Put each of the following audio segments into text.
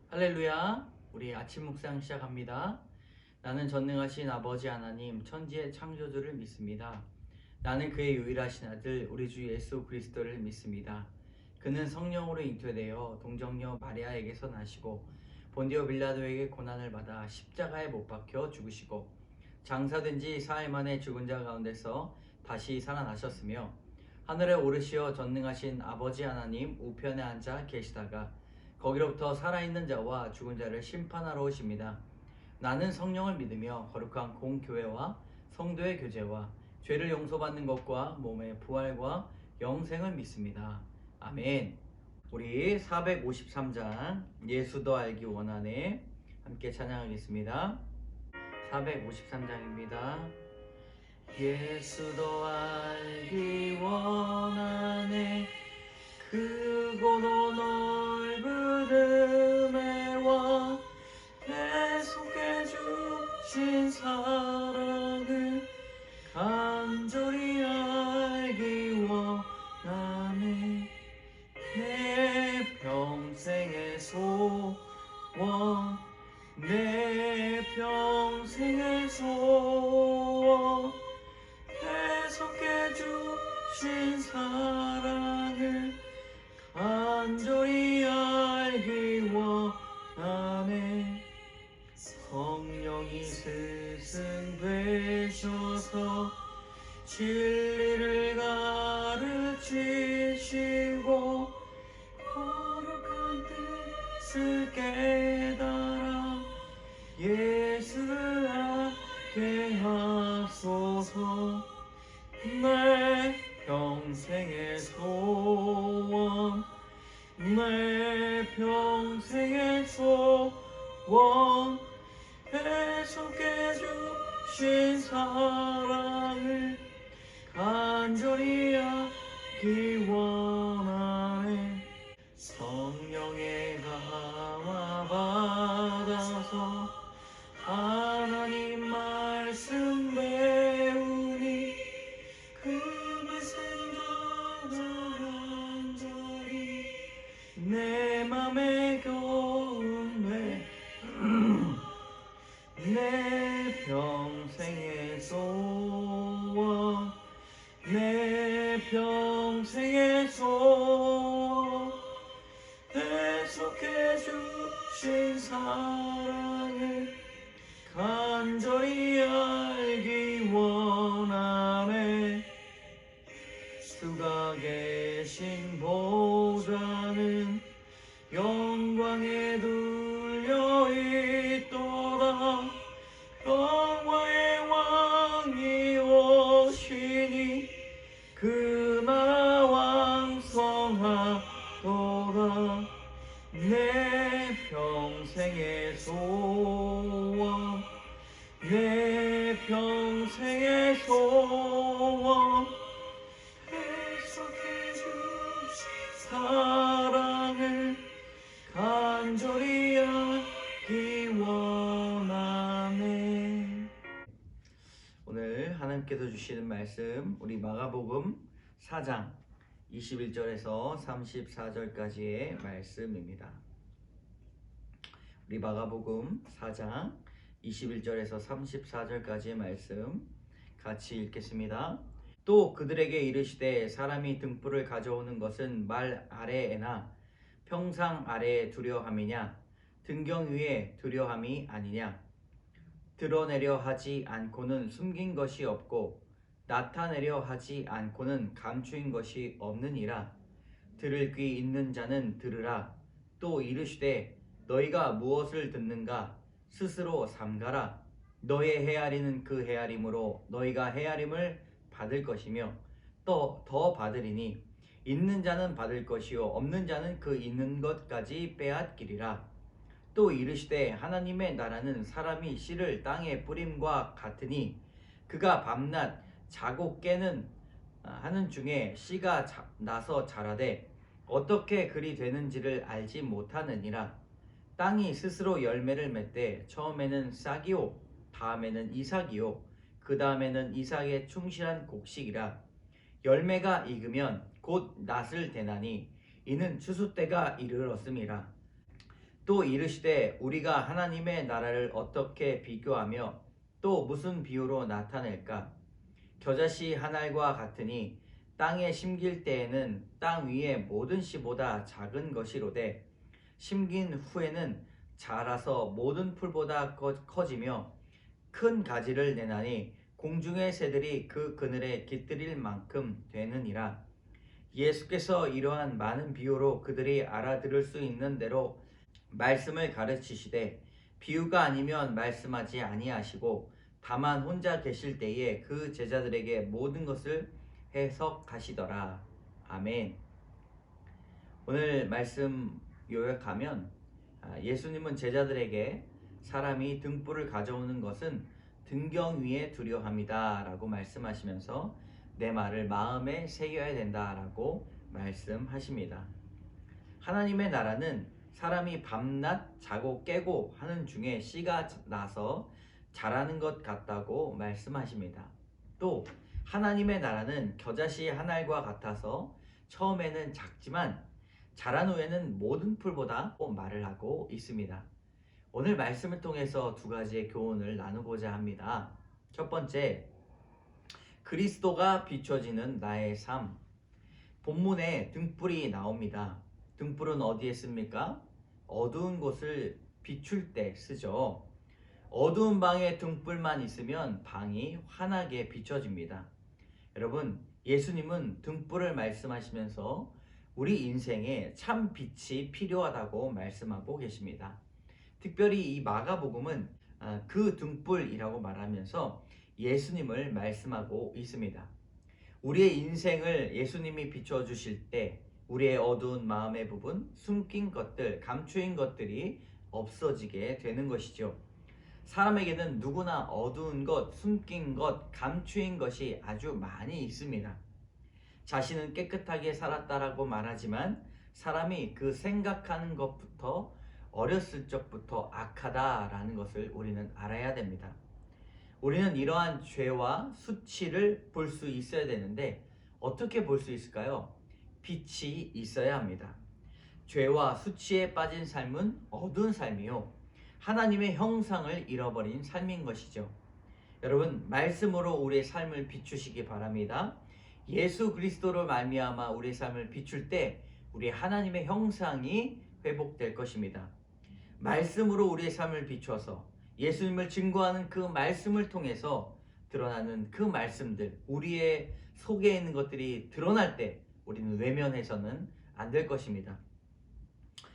할렐루야. 우리 아침 묵상 시작합니다. 나는 전능하신 아버지 하나님 천지의 창조주를 믿습니다. 나는 그의 유일하신 아들 우리 주 예수 그리스도를 믿습니다. 그는 성령으로 잉태되어 동정녀 마리아에게서 나시고 본디오 빌라도에게 고난을 받아 십자가에 못 박혀 죽으시고 장사된 지 사흘 만에 죽은 자 가운데서 다시 살아나셨으며 하늘에 오르시어 전능하신 아버지 하나님 우편에 앉아 계시다가 거기로부터 살아있는 자와 죽은 자를 심판하러 오십니다. 나는 성령을 믿으며 거룩한 공교회와 성도의 교제와 죄를 용서받는 것과 몸의 부활과 영생을 믿습니다. 아멘. 우리 453장 예수도 알기 원하네 함께 찬양하겠습니다. 453장입니다. 예수도 알기 원하네 크고도 넓은 은혜와 계속해 주신 사랑을 간절히 알기 원하네 내 평생의 소원 내 평생의 소원 계속해 주신 사랑을 간절히 알기 원하네 성령이 스승되셔서 진리를 가르치시고 거룩한 뜻을 깨달아 예수를 알게 하소서 내 평생의 소원 내 평생의 소원 계속해 주신 사랑을 간절히 알기 원하네 성령의 감화 받아서 하나님 말씀 배우니 그 말씀 간절히 내 맘에 겨운네 내 평생의 소원 내 평생의 소원 계속해 주신 사랑을 간절히 알기 원하네 수가 계신 보좌는 영광에 둘려 있도다 영화의 왕이 오시니 그 나라 왕성하도다 내 평생의 소원 내 평생의 소원 계속해 주신 사랑을 간절히 알기 원하네 오늘 하나님께서 주시는 말씀 우리 마가복음 4장 21절에서 34절까지의 말씀입니다. 우리 마가복음 4장 21절에서 34절까지의 말씀 같이 읽겠습니다. 또 그들에게 이르시되 사람이 등불을 가져오는 것은 말 아래에나 평상 아래에 두려함이냐 등경 위에 두려함이 아니냐 드러내려 하지 않고는 숨긴 것이 없고 나타내려 하지 않고는 감추인 것이 없느니라. 들을 귀 있는 자는 들으라. 또 이르시되 너희가 무엇을 듣는가 스스로 삼가라. 너의 헤아리는 그 헤아림으로 너희가 헤아림을 받을 것이며 또 더 받으리니 있는 자는 받을 것이요 없는 자는 그 있는 것까지 빼앗기리라. 또 이르시되 하나님의 나라는 사람이 씨를 땅에 뿌림과 같으니 그가 밤낮 자고 깨는 하는 중에 씨가 나서 자라되 어떻게 그리 되는지를 알지 못하느니라. 땅이 스스로 열매를 맺되 처음에는 싹이요 다음에는 이삭이요 그 다음에는 이삭의 충실한 곡식이라. 열매가 익으면 곧 낫을 대나니 이는 추수 때가 이르렀음이라. 또 이르시되 우리가 하나님의 나라를 어떻게 비교하며 또 무슨 비유로 나타낼까? 겨자씨 한 알과 같으니 땅에 심길 때에는 땅 위의 모든 씨보다 작은 것이로되 심긴 후에는 자라서 모든 풀보다 커지며 큰 가지를 내나니 공중의 새들이 그 그늘에 깃들일 만큼 되느니라. 예수께서 이러한 많은 비유로 그들이 알아들을 수 있는 대로 말씀을 가르치시되 비유가 아니면 말씀하지 아니하시고 다만 혼자 계실 때에 그 제자들에게 모든 것을 해석하시더라. 아멘. 오늘 말씀 요약하면 예수님은 제자들에게 사람이 등불을 가져오는 것은 등경 위에 두려 함이다 라고 말씀하시면서 내 말을 마음에 새겨야 된다 라고 말씀하십니다. 하나님의 나라는 사람이 밤낮 자고 깨고 하는 중에 씨가 나서 자라는 것 같다고 말씀하십니다. 또 하나님의 나라는 겨자씨 한 알과 같아서 처음에는 작지만 자란 후에는 모든 풀보다 말을 하고 있습니다. 오늘 말씀을 통해서 두 가지의 교훈을 나누고자 합니다. 첫 번째, 그리스도가 비춰지는 나의 삶. 본문에 등불이 나옵니다. 등불은 어디에 씁니까? 어두운 곳을 비출 때 쓰죠. 어두운 방에 등불만 있으면 방이 환하게 비춰집니다. 여러분, 예수님은 등불을 말씀하시면서 우리 인생에 참 빛이 필요하다고 말씀하고 계십니다. 특별히 이 마가복음은 그 등불이라고 말하면서 예수님을 말씀하고 있습니다. 우리의 인생을 예수님이 비춰주실 때 우리의 어두운 마음의 부분, 숨긴 것들, 감추인 것들이 없어지게 되는 것이죠. 사람에게는 누구나 어두운 것, 숨긴 것, 감추인 것이 아주 많이 있습니다. 자신은 깨끗하게 살았다라고 말하지만 사람이 그 생각하는 것부터 어렸을 적부터 악하다라는 것을 우리는 알아야 됩니다. 우리는 이러한 죄와 수치를 볼 수 있어야 되는데 어떻게 볼 수 있을까요? 빛이 있어야 합니다. 죄와 수치에 빠진 삶은 어두운 삶이요, 하나님의 형상을 잃어버린 삶인 것이죠. 여러분, 말씀으로 우리의 삶을 비추시기 바랍니다. 예수 그리스도로 말미암아 우리의 삶을 비출 때 우리 하나님의 형상이 회복될 것입니다. 말씀으로 우리의 삶을 비춰서 예수님을 증거하는 그 말씀을 통해서 드러나는 그 말씀들, 우리의 속에 있는 것들이 드러날 때 우리는 외면해서는 안 될 것입니다.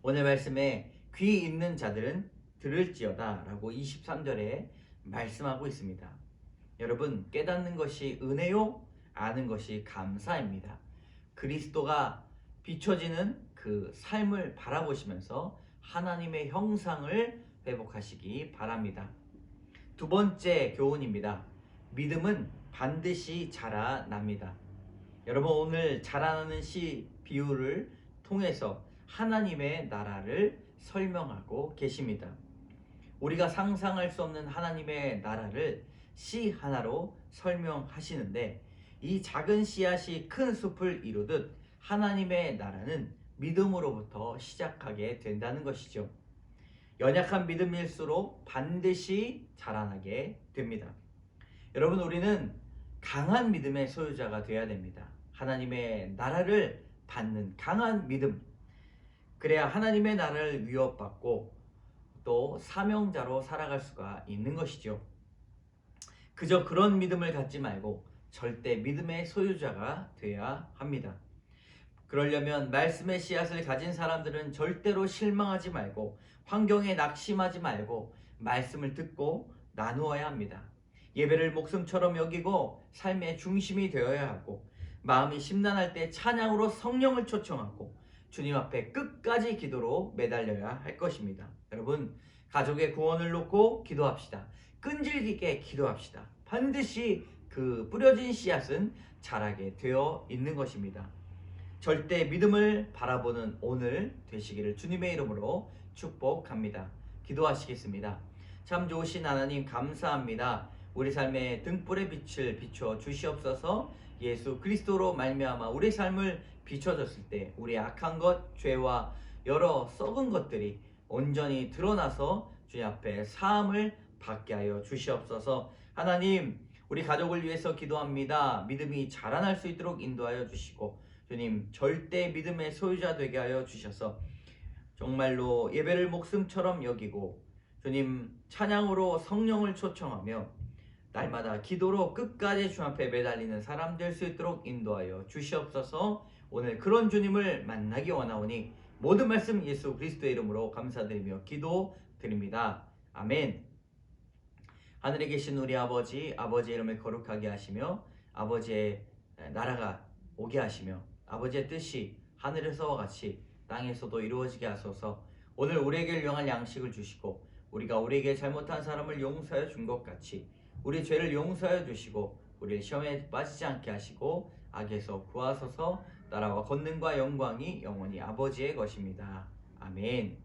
오늘 말씀에 귀 있는 자들은 들을지어다 라고 23절에 말씀하고 있습니다. 여러분, 깨닫는 것이 은혜요, 아는 것이 감사입니다. 그리스도가 비춰지는 그 삶을 바라보시면서 하나님의 형상을 회복하시기 바랍니다. 두 번째 교훈입니다. 믿음은 반드시 자라납니다. 여러분, 오늘 자라나는 씨 비유를 통해서 하나님의 나라를 설명하고 계십니다. 우리가 상상할 수 없는 하나님의 나라를 씨 하나로 설명하시는데 이 작은 씨앗이 큰 숲을 이루듯 하나님의 나라는 믿음으로부터 시작하게 된다는 것이죠. 연약한 믿음일수록 반드시 자라나게 됩니다. 여러분, 우리는 강한 믿음의 소유자가 되어야 됩니다. 하나님의 나라를 받는 강한 믿음. 그래야 하나님의 나라를 위협받고 또 사명자로 살아갈 수가 있는 것이죠. 그저 그런 믿음을 갖지 말고 절대 믿음의 소유자가 되어야 합니다. 그러려면 말씀의 씨앗을 가진 사람들은 절대로 실망하지 말고 환경에 낙심하지 말고 말씀을 듣고 나누어야 합니다. 예배를 목숨처럼 여기고 삶의 중심이 되어야 하고 마음이 심란할 때 찬양으로 성령을 초청하고 주님 앞에 끝까지 기도로 매달려야 할 것입니다. 여러분, 가족의 구원을 놓고 기도합시다. 끈질기게 기도합시다. 반드시 그 뿌려진 씨앗은 자라게 되어 있는 것입니다. 절대 믿음을 바라보는 오늘 되시기를 주님의 이름으로 축복합니다. 기도하시겠습니다. 참 좋으신 하나님, 감사합니다. 우리 삶의 등불의 빛을 비춰 주시옵소서. 예수 그리스도로 말미암아 우리 삶을 비춰졌을 때 우리 악한 것, 죄와 여러 썩은 것들이 온전히 드러나서 주님 앞에 사함을 받게 하여 주시옵소서. 하나님, 우리 가족을 위해서 기도합니다. 믿음이 자라날 수 있도록 인도하여 주시고 주님 절대 믿음의 소유자 되게 하여 주셔서 정말로 예배를 목숨처럼 여기고 주님 찬양으로 성령을 초청하며 날마다 기도로 끝까지 주 앞에 매달리는 사람 될 수 있도록 인도하여 주시옵소서. 오늘 그런 주님을 만나기 원하오니 모든 말씀 예수 그리스도의 이름으로 감사드리며 기도드립니다. 아멘. 하늘에 계신 우리 아버지, 아버지의 이름을 거룩하게 하시며 아버지의 나라가 오게 하시며 아버지의 뜻이 하늘에서와 같이 땅에서도 이루어지게 하소서. 오늘 우리에게 일용할 양식을 주시고 우리가 우리에게 잘못한 사람을 용서하여 준 것 같이 우리 죄를 용서하여 주시고 우리를 시험에 빠지지 않게 하시고 악에서 구하소서. 나라와 권능과 영광이 영원히 아버지의 것입니다. 아멘.